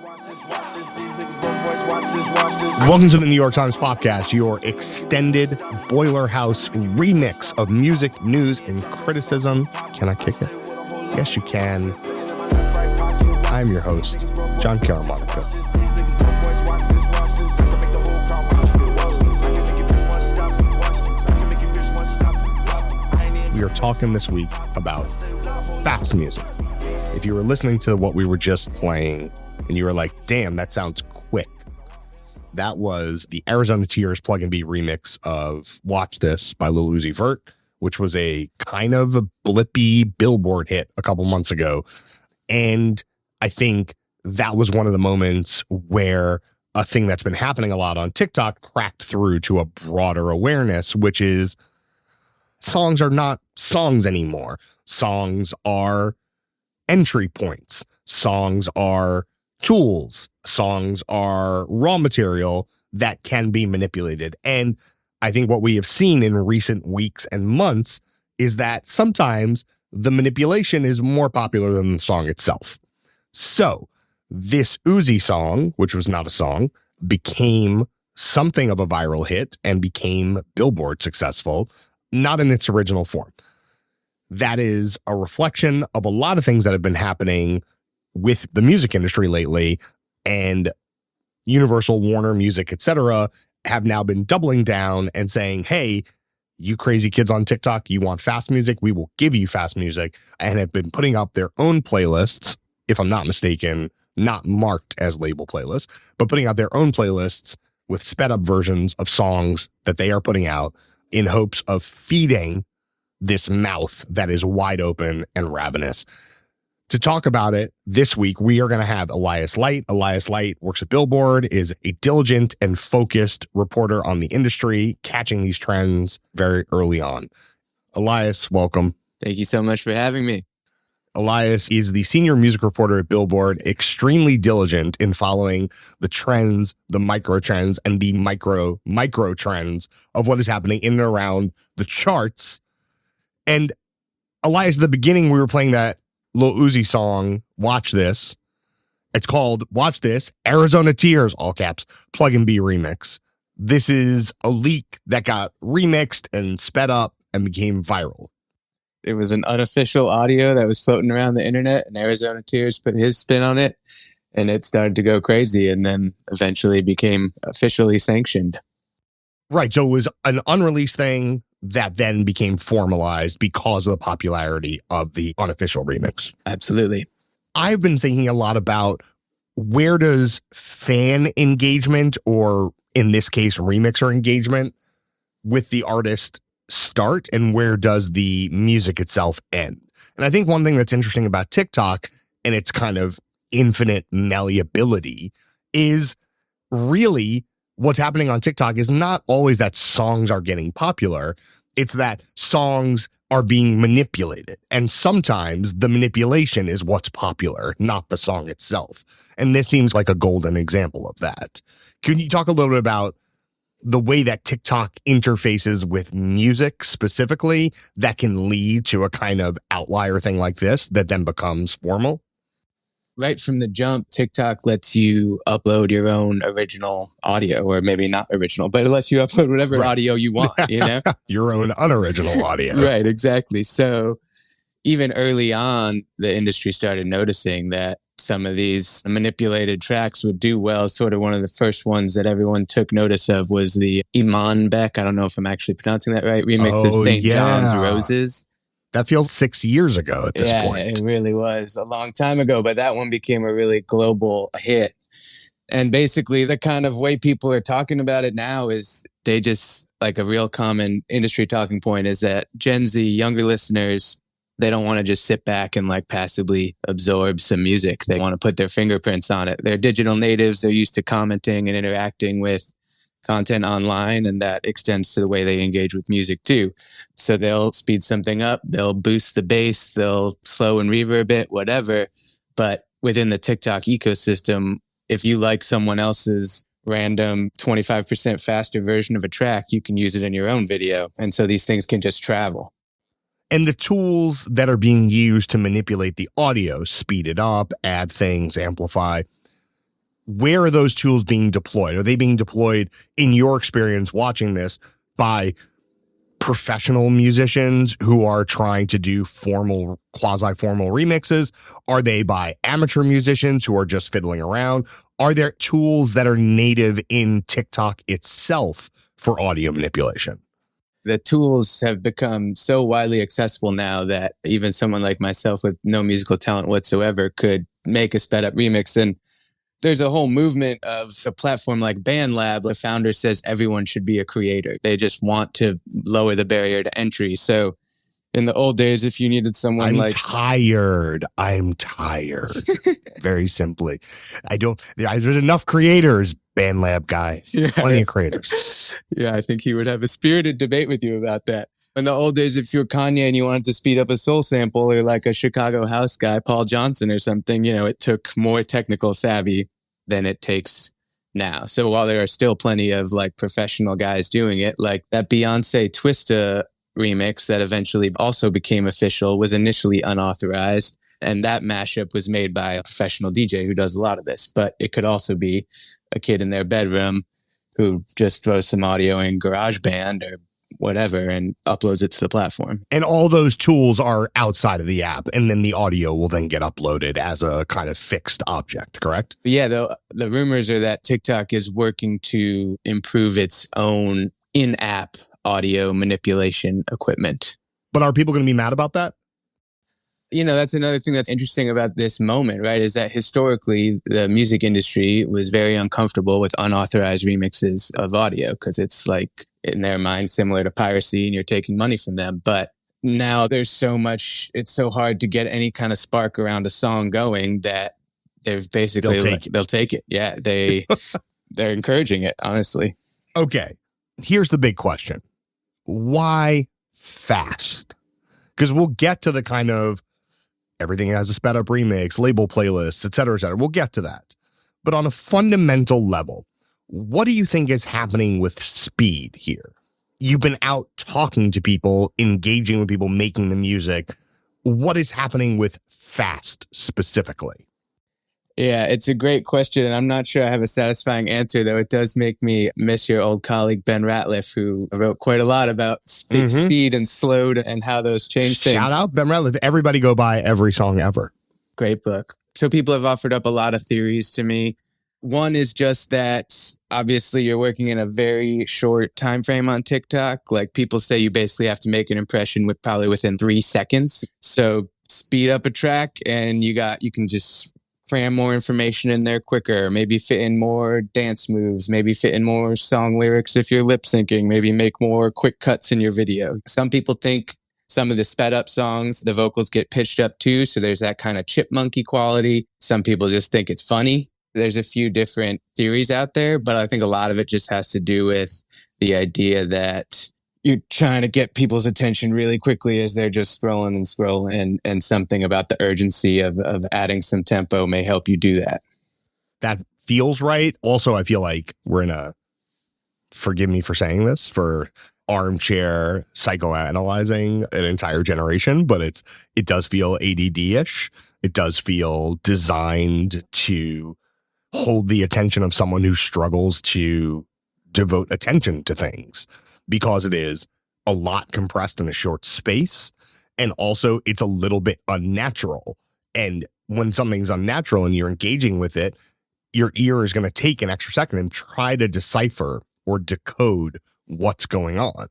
Welcome to the New York Times Podcast, your extended Boiler House remix of music, news, and criticism. Can I kick it? Yes, you can. I'm your host, John Caramonica. We are talking this week about fast music. If you were listening to what we were just playing and you were like, damn, that sounds quick. That was the Arizona Tears Plug and Be remix of Watch This by Lil Uzi Vert, which was a kind of a blippy Billboard hit a couple months ago. And I think that was one of the moments where a thing that's been happening a lot on TikTok cracked through to a broader awareness, which is songs are not songs anymore. Songs are entry points. Songs are tools. Songs are raw material that can be manipulated. And I think what we have seen in recent weeks and months is that sometimes the manipulation is more popular than the song itself. So this Uzi song, which was not a song, became something of a viral hit and became Billboard successful, not in its original form. That is a reflection of a lot of things that have been happening with the music industry lately, and Universal, Warner Music, etc. have now been doubling down and saying, hey, you crazy kids on TikTok, you want fast music? We will give you fast music, and have been putting up their own playlists, if I'm not mistaken, not marked as label playlists, but putting out their own playlists with sped up versions of songs that they are putting out in hopes of feeding this mouth that is wide open and ravenous. To talk about it this week, we are going to have Elias Leight. Elias Leight works at Billboard, is a diligent and focused reporter on the industry, catching these trends very early on. Elias, welcome. Thank you so much for having me. Elias is the senior music reporter at Billboard, extremely diligent in following the trends, the micro trends, and the micro trends of what is happening in and around the charts. And Elias, at the beginning, we were playing that Lil Uzi song, Watch This. It's called Watch This, Arizona Tears, all caps, Plug and Be remix. This is a leak that got remixed and sped up and became viral. It was an unofficial audio that was floating around the internet, and Arizona Tears put his spin on it, and it started to go crazy, and then eventually became officially sanctioned. Right, so it was an unreleased thing that then became formalized because of the popularity of the unofficial remix. Absolutely. I've been thinking a lot about where does fan engagement, or in this case, remixer engagement with the artist start, and where does the music itself end? And I think one thing that's interesting about TikTok and its kind of infinite malleability is really what's happening on TikTok is not always that songs are getting popular. It's that songs are being manipulated. And sometimes the manipulation is what's popular, not the song itself. And this seems like a golden example of that. Can you talk a little bit about the way that TikTok interfaces with music specifically that can lead to a kind of outlier thing like this that then becomes formal? Right from the jump, TikTok lets you upload your own original audio, or maybe not original, but it lets you upload whatever audio you want, you know? Your own unoriginal audio. Right, exactly. So even early on, the industry started noticing that some of these manipulated tracks would do well. Sort of one of the first ones that everyone took notice of was the Iman Beck, I don't know if I'm actually pronouncing that right, remix of St. John's Roses. That feels 6 years ago at this point. Yeah, it really was a long time ago, but that one became a really global hit. And basically the kind of way people are talking about it now is they just, like a real common industry talking point is that Gen Z, younger listeners, they don't want to just sit back and like passively absorb some music. They want to put their fingerprints on it. They're digital natives. They're used to commenting and interacting with content online, and that extends to the way they engage with music too. So they'll speed something up, they'll boost the bass, they'll slow and reverb it, whatever. But within the TikTok ecosystem, if you like someone else's random 25% faster version of a track, you can use it in your own video. And so these things can just travel. And the tools that are being used to manipulate the audio, speed it up, add things, amplify, where are those tools being deployed? Are they being deployed, in your experience watching this, by professional musicians who are trying to do formal, quasi-formal remixes? Are they by amateur musicians who are just fiddling around? Are there tools that are native in TikTok itself for audio manipulation? The tools have become so widely accessible now that even someone like myself with no musical talent whatsoever could make a sped up remix. And there's a whole movement of a platform like BandLab. The founder says everyone should be a creator. They just want to lower the barrier to entry. So in the old days, if you needed someone I'm tired. Very simply. There's enough creators, BandLab guy. Yeah. Plenty of creators. Yeah, I think he would have a spirited debate with you about that. In the old days, if you're Kanye and you wanted to speed up a soul sample, or like a Chicago house guy, Paul Johnson or something, it took more technical savvy than it takes now. So while there are still plenty of like professional guys doing it, like that Beyonce Twista remix that eventually also became official was initially unauthorized. And that mashup was made by a professional DJ who does a lot of this. But it could also be a kid in their bedroom who just throws some audio in GarageBand or whatever and uploads it to the platform. And all those tools are outside of the app, and then the audio will then get uploaded as a kind of fixed object, correct? But yeah, the rumors are that TikTok is working to improve its own in-app audio manipulation equipment. But are people going to be mad about that? That's another thing that's interesting about this moment, right? Is that historically the music industry was very uncomfortable with unauthorized remixes of audio because it's like, in their mind, similar to piracy and you're taking money from them. But now there's so much, it's so hard to get any kind of spark around a song going that they've basically, they'll take it. Yeah, they're encouraging it, honestly. Okay, here's the big question. Why fast? Because we'll get to the kind of everything has a sped up remix, label playlists, et cetera, et cetera. We'll get to that. But on a fundamental level, what do you think is happening with speed here? You've been out talking to people, engaging with people, making the music. What is happening with fast specifically? Yeah, it's a great question, and I'm not sure I have a satisfying answer, though it does make me miss your old colleague, Ben Ratliff, who wrote quite a lot about speed and slowed and how those change things. Shout out Ben Ratliff. Everybody go buy Every Song Ever. Great book. So people have offered up a lot of theories to me. One is just that obviously you're working in a very short time frame on TikTok. Like people say you basically have to make an impression probably within 3 seconds. So speed up a track and you can just cram more information in there quicker, maybe fit in more dance moves, maybe fit in more song lyrics if you're lip syncing, maybe make more quick cuts in your video. Some people think some of the sped up songs, the vocals get pitched up too. So there's that kind of chipmunky quality. Some people just think it's funny. There's a few different theories out there, but I think a lot of it just has to do with the idea that you're trying to get people's attention really quickly as they're just scrolling, and something about the urgency of adding some tempo may help you do that. That feels right. Also, I feel like we're in forgive me for saying this, for armchair psychoanalyzing an entire generation, but it does feel ADD-ish. It does feel designed to hold the attention of someone who struggles to devote attention to things, because it is a lot compressed in a short space. And also it's a little bit unnatural. And when something's unnatural and you're engaging with it, your ear is going to take an extra second and try to decipher or decode what's going on.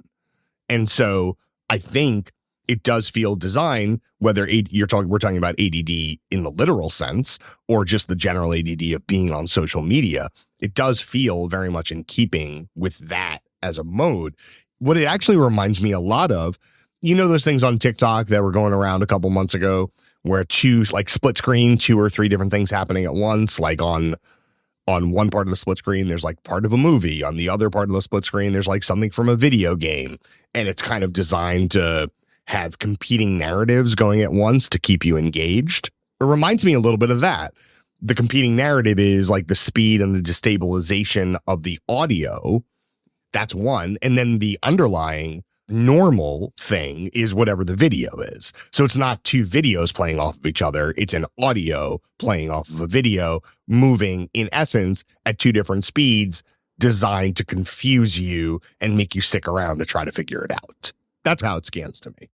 And so I think it does feel designed, whether we're talking about ADD in the literal sense or just the general ADD of being on social media. It does feel very much in keeping with that as a mode. What it actually reminds me a lot of, those things on TikTok that were going around a couple months ago where split screen, 2 or 3 different things happening at once, like on one part of the split screen, there's like part of a movie. On the other part of the split screen, there's like something from a video game. And it's kind of designed to have competing narratives going at once to keep you engaged. It reminds me a little bit of that. The competing narrative is like the speed and the destabilization of the audio. That's one. And then the underlying normal thing is whatever the video is. So it's not two videos playing off of each other. It's an audio playing off of a video, moving in essence at two different speeds, designed to confuse you and make you stick around to try to figure it out. That's how it scans to me.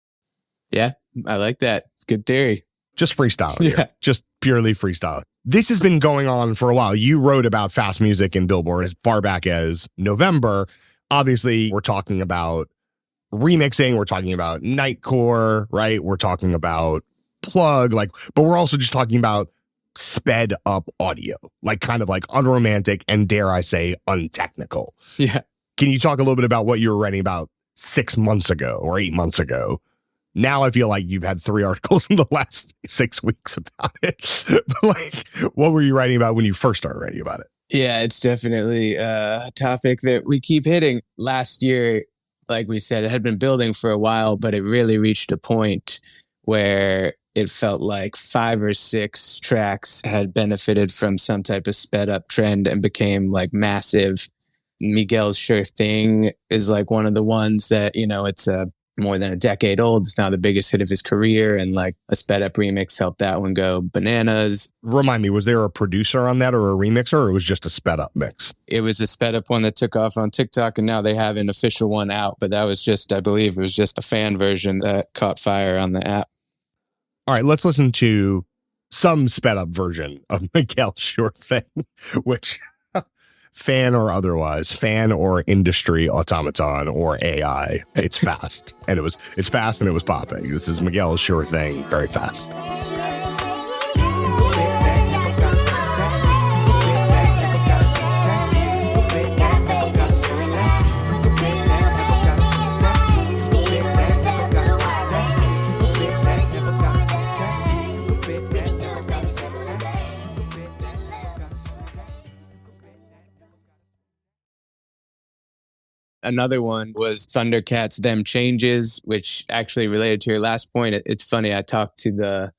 Yeah, I like that. Good theory. Just freestyle. Yeah. Just purely freestyle. This has been going on for a while. You wrote about fast music in Billboard as far back as November. Obviously, we're talking about remixing. We're talking about nightcore, right? We're talking about plug, but we're also just talking about sped up audio, kind of like unromantic and, dare I say, untechnical. Yeah. Can you talk a little bit about what you were writing about 6 months ago or 8 months ago? Now I feel like you've had 3 articles in the last 6 weeks about it. But what were you writing about when you first started writing about it? Yeah, it's definitely a topic that we keep hitting. Last year, like we said, it had been building for a while, but it really reached a point where it felt like 5 or 6 tracks had benefited from some type of sped up trend and became massive. Miguel's Sure Thing is one of the ones that, it's more than a decade old. It's now the biggest hit of his career, and a sped up remix helped that one go bananas. Remind me, was there a producer on that or a remixer, or it was just a sped up mix? It was a sped up one that took off on TikTok, and now they have an official one out, but that was just, I believe it was just a fan version that caught fire on the app. All right, let's listen to some sped up version of Miguel's Sure Thing, which fan or otherwise, fan or industry automaton or AI, it's fast. It's fast and it was popping. This is Miguel's Sure Thing, very fast. Another one was Thundercats' Them Changes, which actually related to your last point. It's funny, I talked to the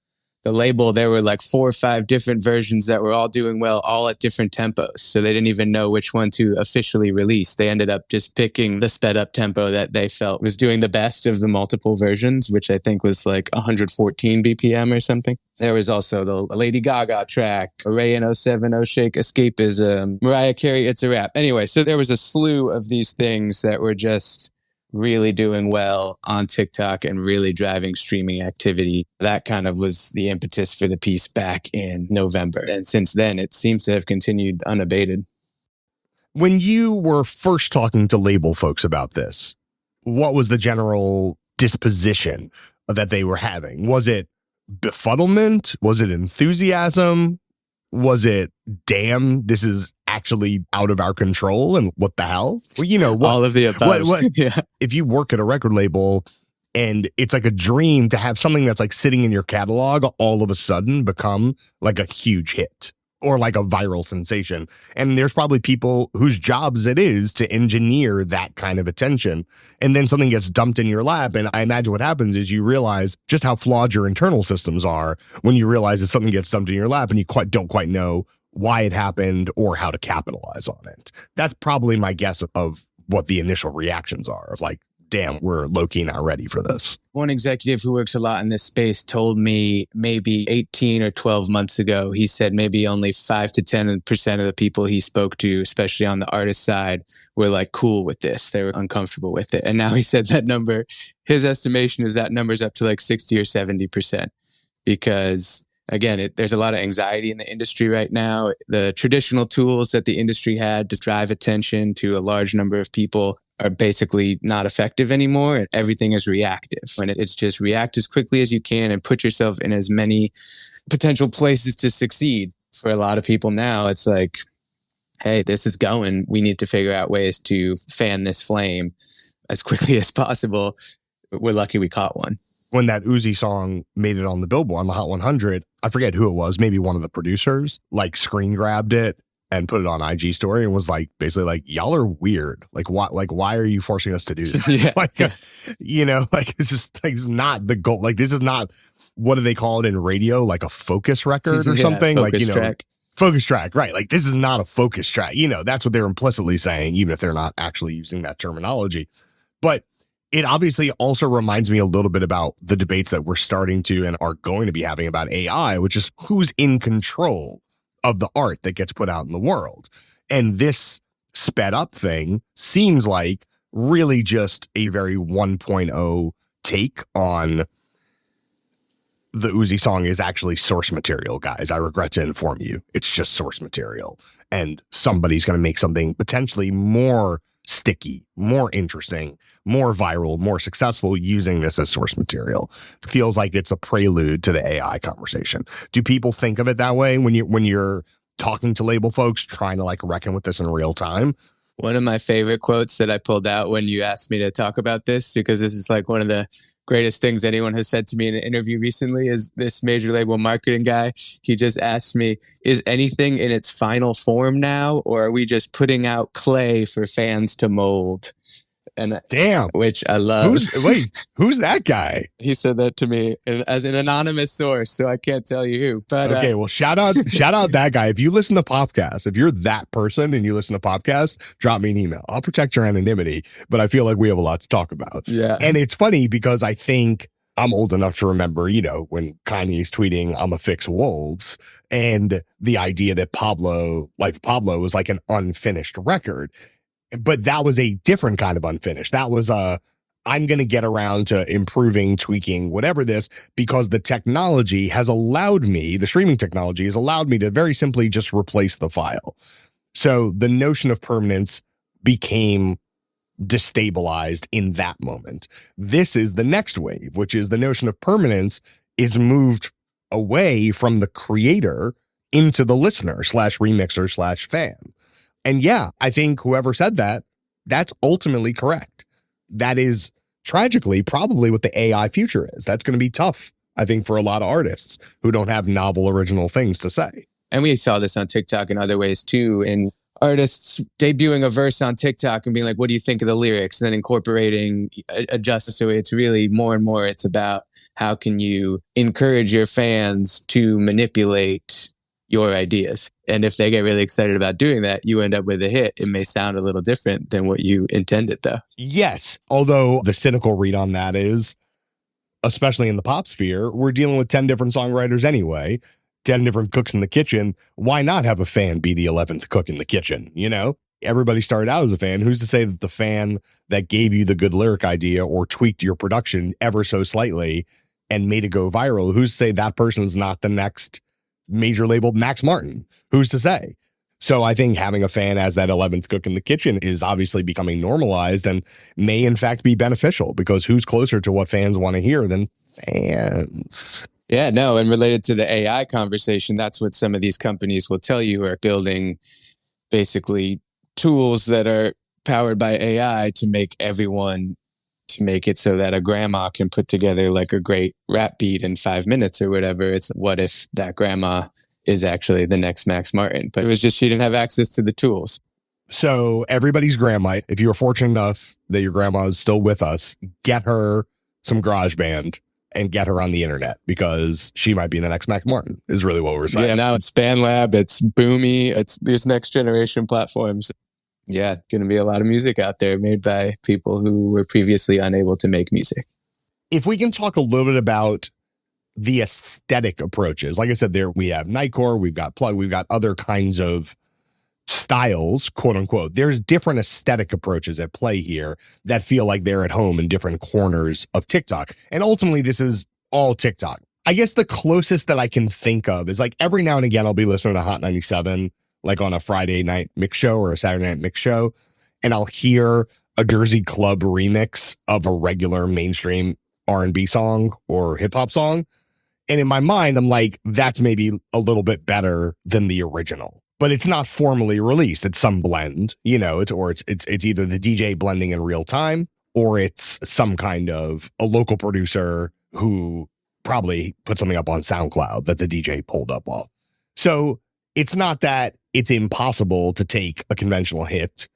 label. There were 4 or 5 different versions that were all doing well, all at different tempos. So they didn't even know which one to officially release. They ended up just picking the sped up tempo that they felt was doing the best of the multiple versions, which I think was 114 BPM or something. There was also the Lady Gaga track, Array in 07, Oh Shake, Escapism, Mariah Carey, It's a Wrap. Anyway, so there was a slew of these things that were just really doing well on TikTok and really driving streaming activity. That kind of was the impetus for the piece back in November. And since then, it seems to have continued unabated. When you were first talking to label folks about this, what was the general disposition that they were having? Was it befuddlement? Was it enthusiasm? Was it, damn, this is actually out of our control and what the hell? Well, all of the above. Yeah. If you work at a record label and it's a dream to have something that's sitting in your catalog all of a sudden become a huge hit or a viral sensation. And there's probably people whose jobs it is to engineer that kind of attention. And then something gets dumped in your lap. And I imagine what happens is you realize just how flawed your internal systems are when you realize that something gets dumped in your lap and you don't quite know why it happened or how to capitalize on it. That's probably my guess of what the initial reactions are of damn, we're low-key not ready for this. One executive who works a lot in this space told me maybe 18 or 12 months ago, he said maybe only 5 to 10% of the people he spoke to, especially on the artist side, were cool with this. They were uncomfortable with it. And now he said that number, his estimation is that number's up to 60 or 70%. Because again, there's a lot of anxiety in the industry right now. The traditional tools that the industry had to drive attention to a large number of people are basically not effective anymore, and everything is reactive. And it's just react as quickly as you can and put yourself in as many potential places to succeed. For a lot of people now, it's hey, this is going. We need to figure out ways to fan this flame as quickly as possible. We're lucky we caught one. When that Uzi song made it on the Billboard, on the Hot 100, I forget who it was, maybe one of the producers, screen grabbed it and put it on IG story and was basically y'all are weird. Why are you forcing us to do this? Yeah. This is not the goal. This is not, what do they call it in radio? A focus record or something? Focus track. Focus track, right. This is not a focus track. That's what they're implicitly saying, even if they're not actually using that terminology. But It obviously also reminds me a little bit about the debates that we're starting to and are going to be having about AI, which is who's in control of the art that gets put out in the world. And this sped up thing seems like really just a very 1.0 take on the Uzi song is actually source material, guys. I regret to inform you. It's just source material. And somebody's going to make something potentially more sticky, more interesting, more viral, more successful using this as source material. It feels like it's a prelude to the AI conversation. Do people think of it that way when you're talking to label folks trying to like reckon with this in real time? One of my favorite quotes that I pulled out when you asked me to talk about this, because this is like one of the greatest things anyone has said to me in an interview recently, is this major label marketing guy. He just asked me, is anything in its final form now, or are we just putting out clay for fans to mold? And damn, which I love. Who's that guy? He said that to me as an anonymous source, so I can't tell you who. But okay, well, shout out that guy. If you listen to podcasts, if you're that person and you listen to podcasts, drop me an email. I'll protect your anonymity, but I feel like we have a lot to talk about. Yeah, and it's funny because I think I'm old enough to remember, when Kanye's tweeting, "I'm a fix wolves," and the idea that Life of Pablo was like an unfinished record. But that was a different kind of unfinished. That was I'm going to get around to improving, tweaking, whatever this, because the technology has allowed me, the streaming technology has allowed me to very simply just replace the file. So the notion of permanence became destabilized in that moment. This is the next wave, which is the notion of permanence is moved away from the creator into the listener / remixer / fan. And yeah, I think whoever said that, that's ultimately correct. That is tragically probably what the AI future is. That's going to be tough, I think, for a lot of artists who don't have novel, original things to say. And we saw this on TikTok and other ways too, in artists debuting a verse on TikTok and being like, what do you think of the lyrics? And then incorporating adjustments. So it's really more and more, it's about how can you encourage your fans to manipulate your ideas. And if they get really excited about doing that, you end up with a hit. It may sound a little different than what you intended, though. Yes. Although the cynical read on that is, especially in the pop sphere, we're dealing with 10 different songwriters anyway, 10 different cooks in the kitchen. Why not have a fan be the 11th cook in the kitchen? Everybody started out as a fan. Who's to say that the fan that gave you the good lyric idea or tweaked your production ever so slightly and made it go viral, who's to say that person's not the next major label Max Martin? Who's to say? So I think having a fan as that 11th cook in the kitchen is obviously becoming normalized and may in fact be beneficial, because who's closer to what fans want to hear than fans? Yeah, no. And related to the AI conversation, that's what some of these companies will tell you are building basically tools that are powered by AI to make it so that a grandma can put together like a great rap beat in 5 minutes or whatever. It's what if that grandma is actually the next Max Martin? But it was just she didn't have access to the tools. So everybody's grandma, if you were fortunate enough that your grandma is still with us, get her some GarageBand and get her on the internet, because she might be the next Max Martin is really what we're saying. Yeah, now it's SpanLab, it's Boomy, it's these next generation platforms. Yeah, going to be a lot of music out there made by people who were previously unable to make music. If we can talk a little bit about the aesthetic approaches, like I said, there we have Nightcore, we've got Plug, we've got other kinds of styles, quote unquote. There's different aesthetic approaches at play here that feel like they're at home in different corners of TikTok. And ultimately, this is all TikTok. I guess the closest that I can think of is like every now and again, I'll be listening to Hot 97, like on a Friday night mix show or a Saturday night mix show, and I'll hear a Jersey Club remix of a regular mainstream R&B song or hip hop song. And in my mind, I'm like, that's maybe a little bit better than the original, but it's not formally released. It's some blend, it's either the DJ blending in real time, or it's some kind of a local producer who probably put something up on SoundCloud that the DJ pulled up off. So it's not that it's impossible to take a conventional hit,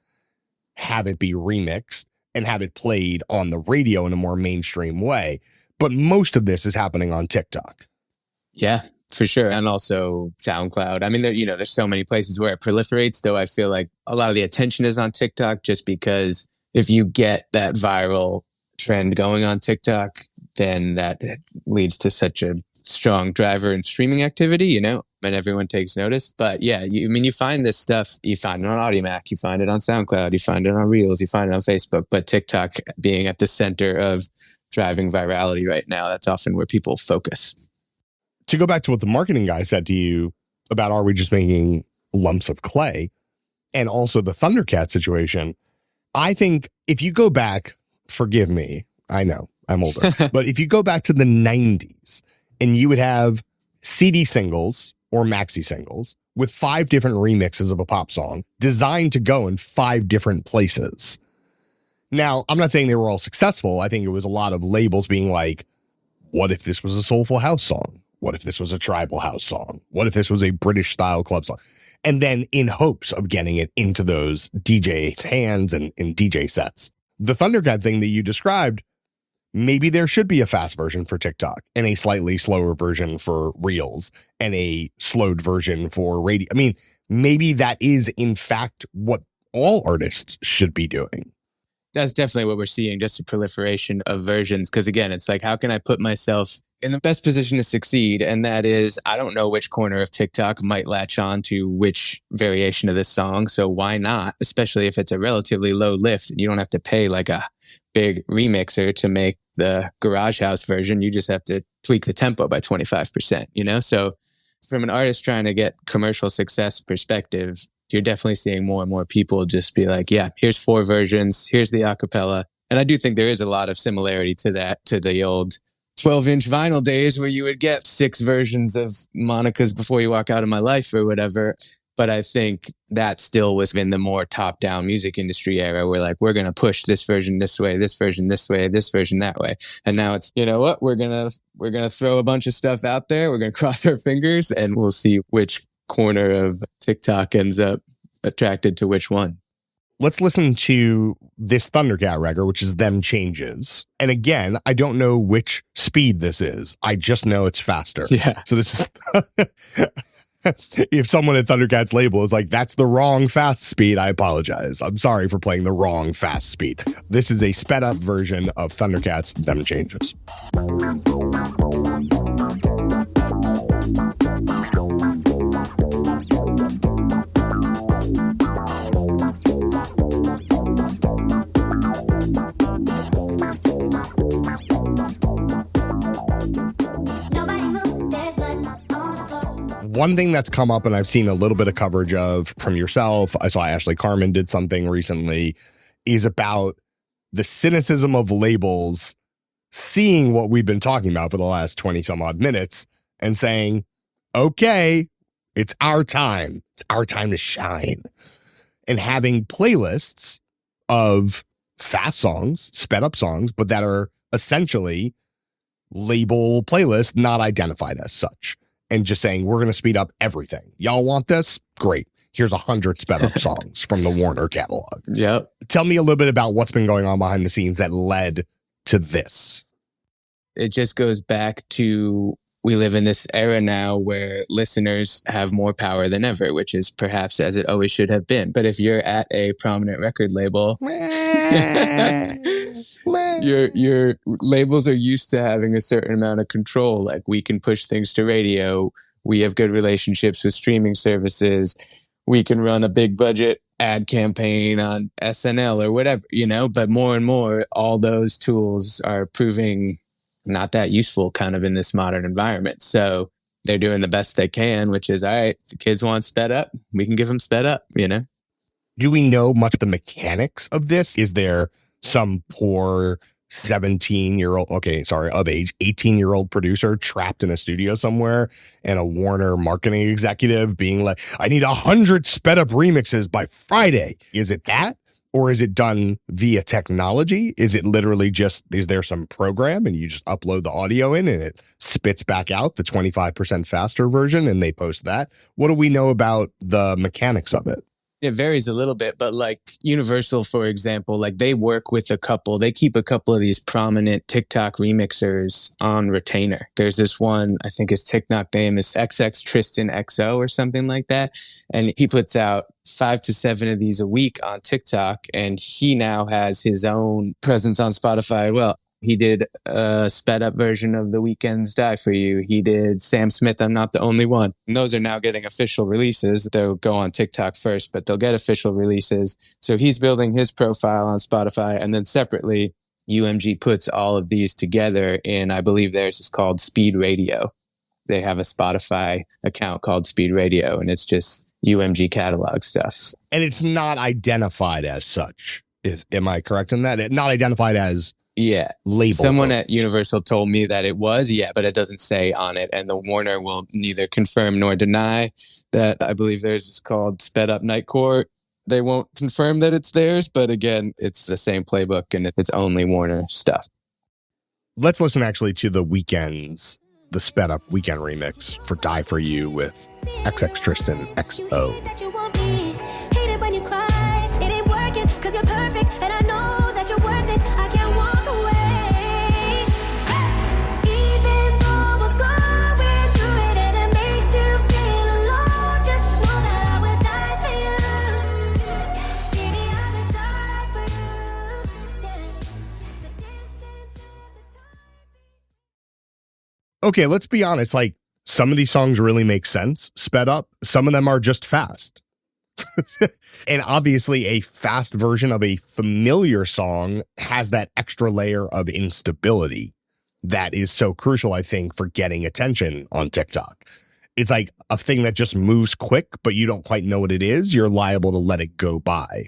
have it be remixed, and have it played on the radio in a more mainstream way. But most of this is happening on TikTok. Yeah, for sure. And also SoundCloud. I mean, there's so many places where it proliferates, though I feel like a lot of the attention is on TikTok, just because if you get that viral trend going on TikTok, then that leads to such a strong driver in streaming activity, you know, and everyone takes notice. But yeah, you find this stuff, you find it on AudioMac, you find it on SoundCloud, you find it on Reels, you find it on Facebook, but TikTok being at the center of driving virality right now, that's often where people focus. To go back to what the marketing guy said to you about, are we just making lumps of clay? And also the Thundercat situation. I think if you go back, forgive me, I know I'm older, but if you go back to the 90s and you would have CD singles or maxi singles with 5 different remixes of a pop song designed to go in 5 different places. Now, I'm not saying they were all successful. I think it was a lot of labels being like, what if this was a soulful house song? What if this was a tribal house song? What if this was a British style club song? And then in hopes of getting it into those DJs' hands and in DJ sets. The Thundercat thing that you described, maybe there should be a fast version for TikTok and a slightly slower version for Reels and a slowed version for radio. I mean, maybe that is in fact what all artists should be doing. That's definitely what we're seeing, just a proliferation of versions. Because again, it's like, how can I put myself in the best position to succeed? And that is, I don't know which corner of TikTok might latch on to which variation of this song. So why not? Especially if it's a relatively low lift and you don't have to pay like a big remixer to make the Garage House version. You just have to tweak the tempo by 25%, you know? So from an artist trying to get commercial success perspective, you're definitely seeing more and more people just be like, yeah, here's 4 versions, here's the acapella. And I do think there is a lot of similarity to that, to the old 12-inch vinyl days where you would get 6 versions of Monica's Before You Walk Out of My Life or whatever. But I think that still was in the more top-down music industry era where like, we're going to push this version this way, this version this way, this version that way. And now it's, you know what, we're going to throw a bunch of stuff out there. We're going to cross our fingers and we'll see which corner of TikTok ends up attracted to which one. Let's listen to this Thundercat record, which is Them Changes. And again, I don't know which speed this is. I just know it's faster. Yeah. So this is, if someone at Thundercat's label is like, that's the wrong fast speed, I apologize. I'm sorry for playing the wrong fast speed. This is a sped up version of Thundercat's Them Changes. One thing that's come up and I've seen a little bit of coverage of from yourself, I saw Ashley Carmen did something recently, is about the cynicism of labels seeing what we've been talking about for the last 20 some odd minutes and saying, okay, it's our time. It's our time to shine. And having playlists of fast songs, sped up songs, but that are essentially label playlists, not identified as such. And just saying, we're going to speed up everything. Y'all want this? Great. Here's 100 sped up songs from the Warner catalog. Yep. Tell me a little bit about what's been going on behind the scenes that led to this. It just goes back to, we live in this era now where listeners have more power than ever, which is perhaps as it always should have been. But if you're at a prominent record label, your labels are used to having a certain amount of control. Like, we can push things to radio. We have good relationships with streaming services. We can run a big budget ad campaign on SNL or whatever, you know, but more and more, all those tools are proving not that useful kind of in this modern environment. So they're doing the best they can, which is, all right, if the kids want sped up, we can give them sped up, you know? Do we know much of the mechanics of this? Is there some poor 17-year-old, of age, 18-year-old producer trapped in a studio somewhere and a Warner marketing executive being like, I need 100 sped up remixes by Friday? Is it that? Or is it done via technology? Is it literally just, is there some program and you just upload the audio in and it spits back out the 25% faster version and they post that? What do we know about the mechanics of it? It varies a little bit, but like Universal, for example, like they work with they keep a couple of these prominent TikTok remixers on retainer. There's this one, I think his TikTok name is XX Tristan XO or something like that. And he puts out 5 to 7 of these a week on TikTok. And he now has his own presence on Spotify as well. He did a sped up version of The Weeknd's Die For You. He did Sam Smith, I'm Not the Only One. And those are now getting official releases. They'll go on TikTok first, but they'll get official releases. So he's building his profile on Spotify. And then separately, UMG puts all of these together in, I believe theirs is called Speed Radio. They have a Spotify account called Speed Radio, and it's just UMG catalog stuff. And it's not identified as such. Am I correct in that? It's not identified as label. Someone at Universal told me that it was, but it doesn't say on it. And the Warner will neither confirm nor deny that. I believe theirs is called Sped Up Night Court. They won't confirm that it's theirs, but again, it's the same playbook and it's only Warner stuff. Let's listen actually to the Weeknd's, the Sped Up Weeknd remix for Die For You with XX Tristan XO. Okay, let's be honest. Like, some of these songs really make sense sped up. Some of them are just fast. And obviously, a fast version of a familiar song has that extra layer of instability that is so crucial, I think, for getting attention on TikTok. It's like a thing that just moves quick, but you don't quite know what it is. You're liable to let it go by.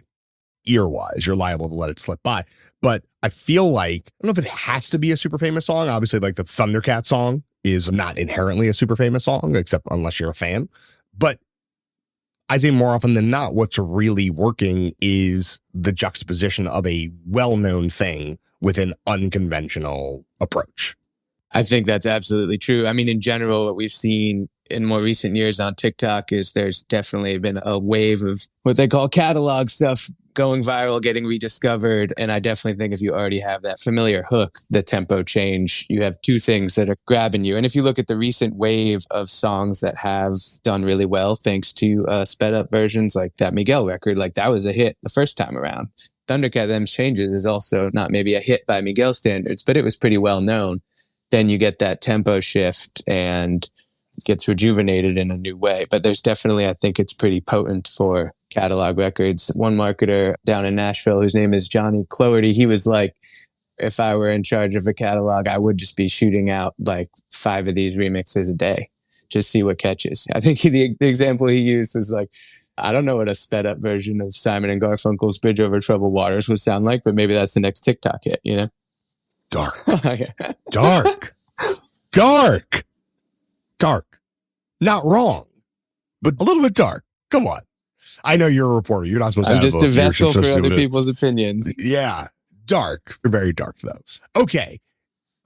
Ear-wise, you're liable to let it slip by. But I feel like, I don't know if it has to be a super famous song. Obviously, like the Thundercat song is not inherently a super famous song, except unless you're a fan. But I say more often than not, what's really working is the juxtaposition of a well-known thing with an unconventional approach. I think that's absolutely true. I mean, in general, what we've seen in more recent years on TikTok is there's definitely been a wave of what they call catalog stuff going viral, getting rediscovered. And I definitely think if you already have that familiar hook, the tempo change, you have two things that are grabbing you. And if you look at the recent wave of songs that have done really well, thanks to sped up versions like that Miguel record, like that was a hit the first time around. Thundercat Them's Changes is also not maybe a hit by Miguel standards, but it was pretty well known. Then you get that tempo shift and gets rejuvenated in a new way. But there's definitely, I think it's pretty potent for catalog records. One marketer down in Nashville, whose name is Johnny Cloherty, he was like, if I were in charge of a catalog, I would just be shooting out like 5 of these remixes a day, just see what catches. I think the example he used was like, I don't know what a sped up version of Simon and Garfunkel's Bridge Over Troubled Waters would sound like, but maybe that's the next TikTok hit, you know? Dark. Dark. Dark. Dark. Not wrong, but a little bit dark. Come on. I know you're a reporter. You're not supposed to I'm just a vessel for other people's opinions. Yeah. Dark. Very dark, though. Okay.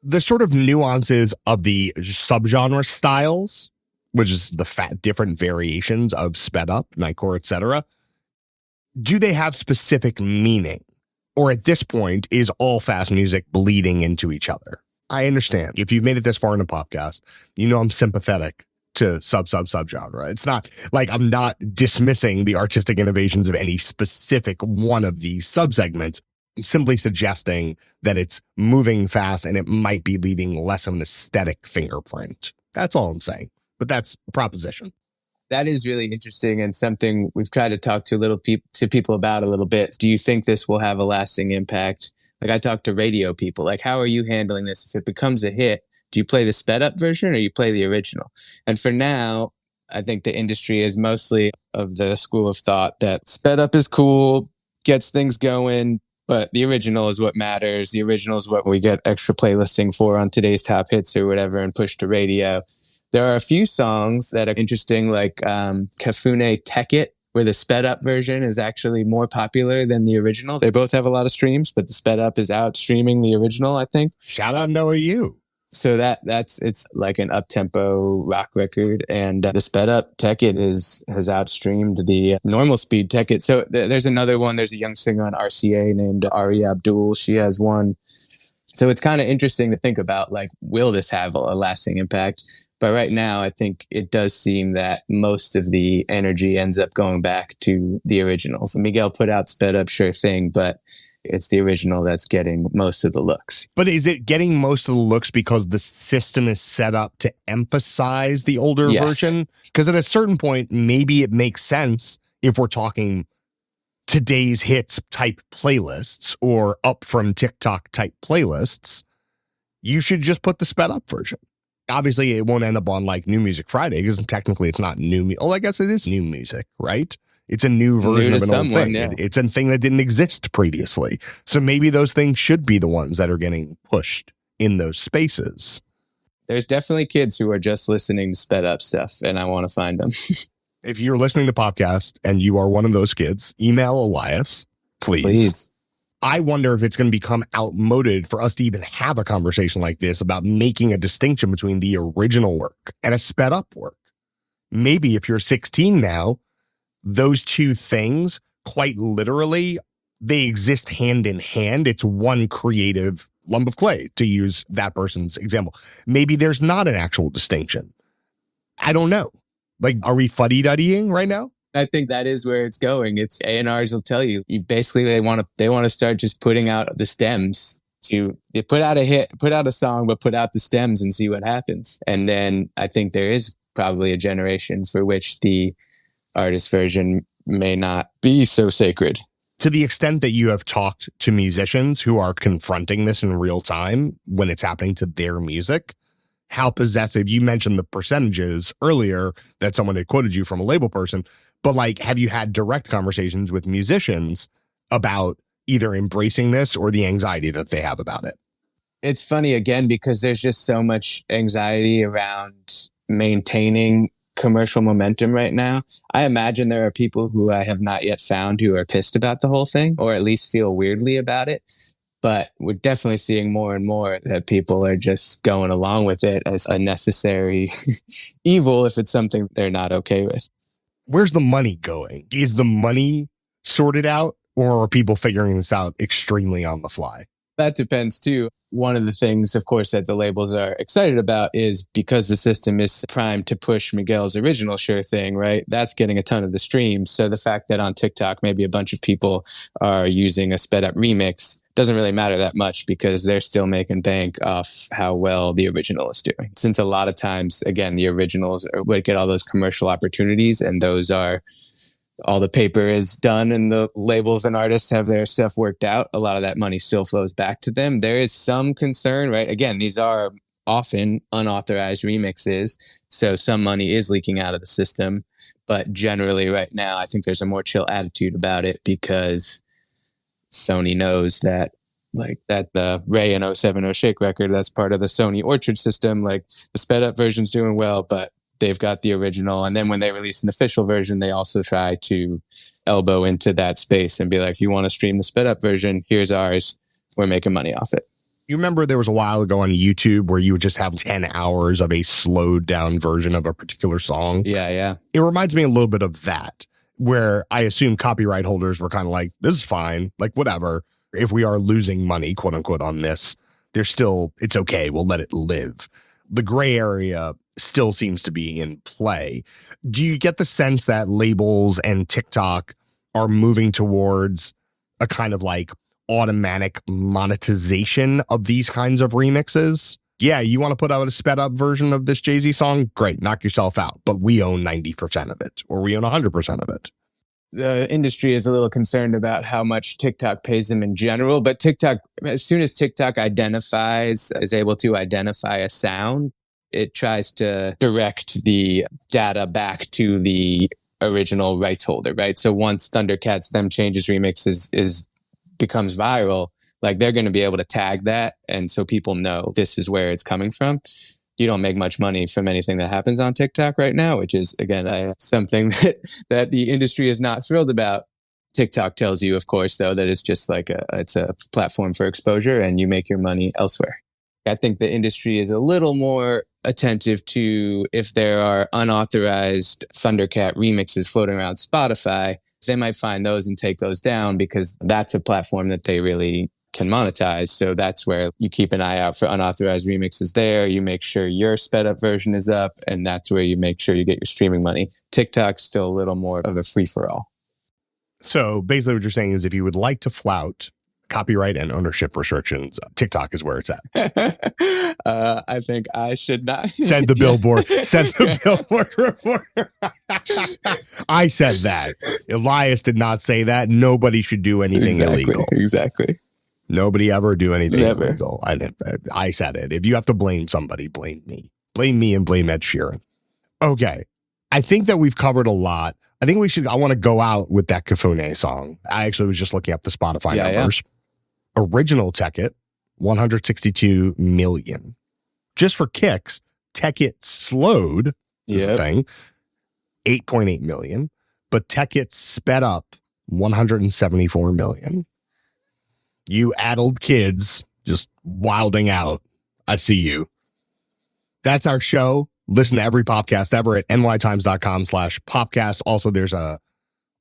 The sort of nuances of the subgenre styles, which is the different variations of sped up, nightcore, etc. Do they have specific meaning? Or at this point, is all fast music bleeding into each other? I understand. If you've made it this far in the podcast, you know I'm sympathetic to subgenre. It's not like I'm not dismissing the artistic innovations of any specific one of these subsegments. I'm simply suggesting that it's moving fast and it might be leaving less of an aesthetic fingerprint. That's all I'm saying. But that's a proposition. That is really interesting and something we've tried to talk to people about a little bit. Do you think this will have a lasting impact? Like I talked to radio people, like how are you handling this? If it becomes a hit, do you play the sped up version or you play the original? And for now, I think the industry is mostly of the school of thought that sped up is cool, gets things going, but the original is what matters. The original is what we get extra playlisting for on today's top hits or whatever and push to radio. There are a few songs that are interesting, like Kafune Tech It, where the sped up version is actually more popular than the original. They both have a lot of streams, but the sped up is out streaming the original, I think. Shout out Noah U. So it's like an up-tempo rock record, and the sped up Tech It has outstreamed the normal speed Tech It. So there's another one. There's a young singer on RCA named Ari Abdul. She has one. So it's kind of interesting to think about, like, will this have a lasting impact? But right now, I think it does seem that most of the energy ends up going back to the originals. Miguel put out sped up Sure Thing, but it's the original that's getting most of the looks. But is it getting most of the looks because the system is set up to emphasize the older version? Because at a certain point, maybe it makes sense if we're talking today's hits type playlists or up from TikTok type playlists. You should just put the sped up version. Obviously, it won't end up on like New Music Friday because technically it's not new music. Oh, I guess it is new music, right? It's a new version of an old thing. Yeah. It's a thing that didn't exist previously. So maybe those things should be the ones that are getting pushed in those spaces. There's definitely kids who are just listening to sped up stuff, and I want to find them. If you're listening to podcast and you are one of those kids, email Elias, please. I wonder if it's going to become outmoded for us to even have a conversation like this about making a distinction between the original work and a sped up work. Maybe if you're 16 now, those two things, quite literally, they exist hand in hand. It's one creative lump of clay, to use that person's example. Maybe there's not an actual distinction. I don't know. Like, are we fuddy-duddying right now? I think that is where it's going. It's A&Rs will tell you. Basically, they want to start just putting out the stems. They put out a hit, put out a song, but put out the stems and see what happens. And then I think there is probably a generation for which the artist version may not be so sacred. To the extent that you have talked to musicians who are confronting this in real time when it's happening to their music, how possessive, you mentioned the percentages earlier that someone had quoted you from a label person, but like, have you had direct conversations with musicians about either embracing this or the anxiety that they have about it? It's funny again, because there's just so much anxiety around maintaining commercial momentum right now. I imagine there are people who I have not yet found who are pissed about the whole thing, or at least feel weirdly about it. But we're definitely seeing more and more that people are just going along with it as a necessary evil if it's something they're not okay with. Where's the money going? Is the money sorted out, or are people figuring this out extremely on the fly? That depends too. One of the things, of course, that the labels are excited about is because the system is primed to push Miguel's original Sure Thing, right? That's getting a ton of the streams. So the fact that on TikTok, maybe a bunch of people are using a sped up remix doesn't really matter that much, because they're still making bank off how well the original is doing. Since a lot of times, again, the originals would get all those commercial opportunities, and those are all the paper is done and the labels and artists have their stuff worked out. A lot of that money still flows back to them. There is some concern, right? Again, these are often unauthorized remixes, so some money is leaking out of the system. But generally right now, I think there's a more chill attitude about it, because Sony knows that, like, that the Ray and 070 Shake record, that's part of the Sony Orchard system. Like, the sped up version's doing well, but they've got the original. And then when they release an official version, they also try to elbow into that space and be like, if you want to stream the sped up version, here's ours. We're making money off it. You remember there was a while ago on YouTube where you would just have 10 hours of a slowed down version of a particular song? Yeah. It reminds me a little bit of that, where I assume copyright holders were kind of like, this is fine, like, whatever. If we are losing money, quote unquote, on this, it's okay. We'll let it live. The gray area still seems to be in play. Do you get the sense that labels and TikTok are moving towards a kind of like automatic monetization of these kinds of remixes? Yeah, you want to put out a sped up version of this Jay-Z song? Great, knock yourself out. But we own 90% of it, or we own 100% of it. The industry is a little concerned about how much TikTok pays them in general, but TikTok, as soon as TikTok is able to identify a sound, it tries to direct the data back to the original rights holder, right? So once Thundercats Them Changes remix becomes viral, like, they're going to be able to tag that, and so people know this is where it's coming from. You don't make much money from anything that happens on TikTok right now, which is, again, something that the industry is not thrilled about. TikTok tells you, of course, though, that it's just like it's a platform for exposure, and you make your money elsewhere. I think the industry is a little more attentive to if there are unauthorized Thundercat remixes floating around Spotify. They might find those and take those down because that's a platform that they really can monetize. So that's where you keep an eye out for unauthorized remixes there. You make sure your sped up version is up, and that's where you make sure you get your streaming money. TikTok's still a little more of a free for all. So basically what you're saying is if you would like to flout copyright and ownership restrictions, TikTok is where it's at. I think I should not. Said the Billboard. Said the Billboard reporter. I said that. Elias did not say that. Nobody should do anything illegal. Exactly. Nobody ever do anything Never. illegal. I said it. If you have to blame somebody, blame me. Blame me and blame Ed Sheeran. Okay. I think that we've covered a lot. I think I want to go out with that Kafune song. I actually was just looking up the Spotify numbers. Yeah. Original Tech It, 162 million. Just for kicks, Tech It slowed, is the thing, 8.8 million. But Tech It sped up, 174 million. You addled kids just wilding out. I see you. That's our show. Listen to every podcast ever at nytimes.com/popcast. Also, there's a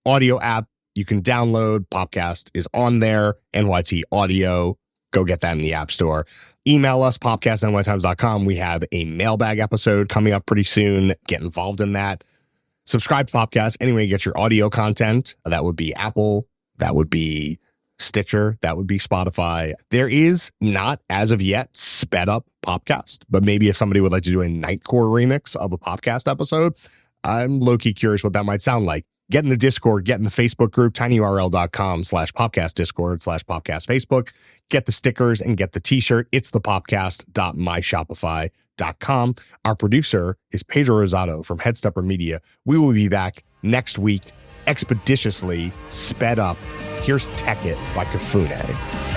audio app you can download. Popcast is on there. NYT Audio. Go get that in the App Store. Email us, popcast@nytimes.com. We have a mailbag episode coming up pretty soon. Get involved in that. Subscribe to Popcast anywhere you get your audio content. That would be Apple. That would be Stitcher, that would be Spotify. There is not, as of yet, sped up Popcast, but maybe if somebody would like to do a Nightcore remix of a Popcast episode, I'm low-key curious what that might sound like. Get in the Discord, get in the Facebook group, tinyurl.com/Popcast Discord /Popcast Facebook. Get the stickers and get the t-shirt. It's the popcast.myshopify.com. Our producer is Pedro Rosado from Headstepper Media. We will be back next week, expeditiously sped up. Here's Tech It by Kafune.